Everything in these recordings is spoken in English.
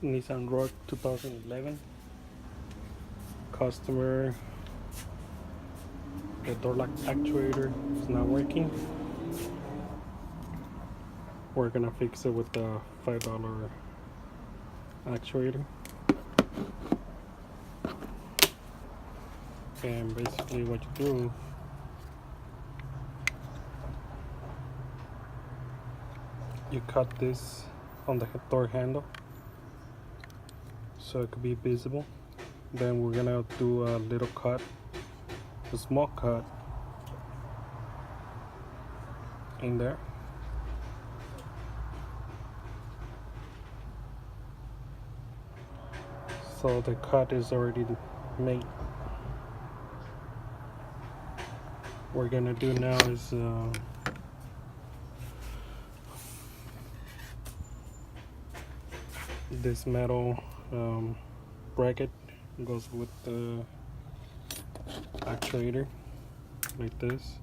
Nissan Rogue 2011. Customer, the door lock actuator is not working. We're gonna fix it with the $5 actuator. And basically what you do, you cut this on the door handle so it could be visible. Then we're gonna do a little cut, a small cut in there. So the cut is already made. What we're gonna do now is this metal bracket goes with the actuator like this.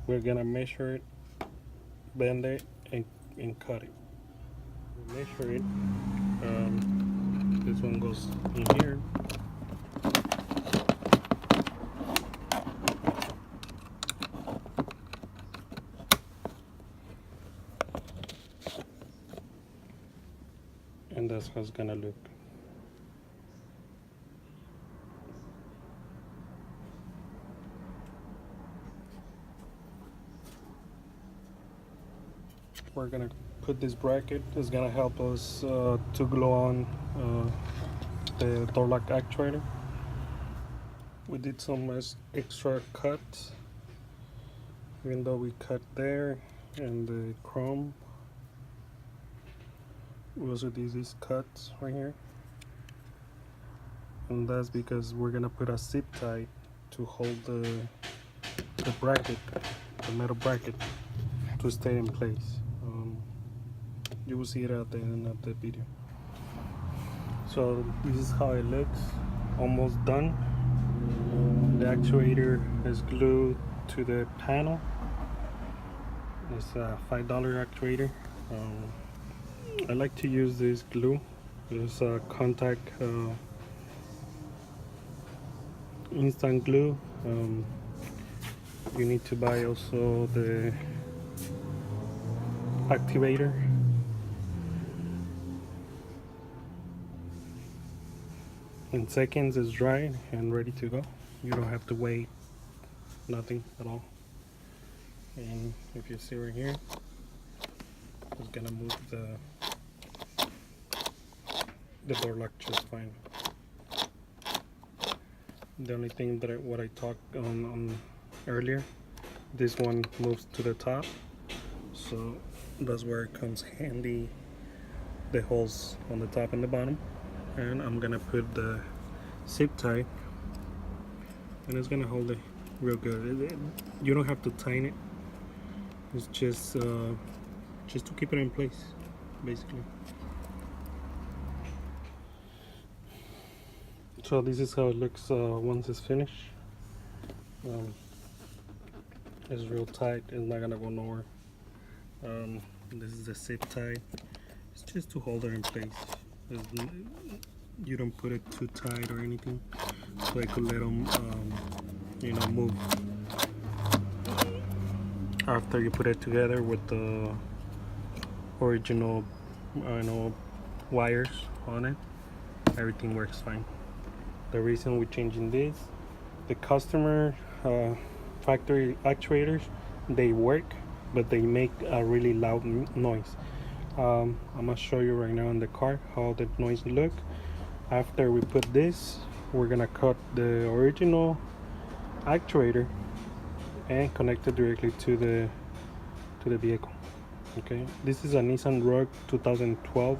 We're gonna measure it, bend it, and cut it. We measure it. This one goes in here. And that's how it's gonna look. We're gonna put this bracket. It's gonna help us to glue on the door lock actuator. We did some extra cuts, even though we cut there and the chrome. We also did these cuts right here, and that's because we're gonna put a zip tie to hold the bracket, the metal bracket, to stay in place. You will see it at the end of the video. So this is how it looks, almost done. The actuator is glued to the panel. It's a $5 actuator. I like to use this glue. It's a contact instant glue. You need to buy also the activator. In seconds it's dry and ready to go. You don't have to wait, nothing at all. And if you see right here, it's gonna move the door lock just fine. The only thing that what I talked on earlier, this one moves to the top, so that's where it comes handy, the holes on the top and the bottom. And I'm gonna put the zip tie, and it's gonna hold it real good. You don't have to tighten it. It's just to keep it in place, basically. So this is how it looks once it's finished. It's real tight. It's not gonna go nowhere. This is the zip tie. It's just to hold it in place. You don't put it too tight or anything, so I could let them, move. After you put it together with the original, wires on it, everything works fine. The reason we're changing this, the customer factory actuators, they work, but they make a really loud noise. I'm gonna show you right now in the car how the noise look. After we put this, we're gonna cut the original actuator and connect it directly to the vehicle. Okay, this is a Nissan Rogue 2012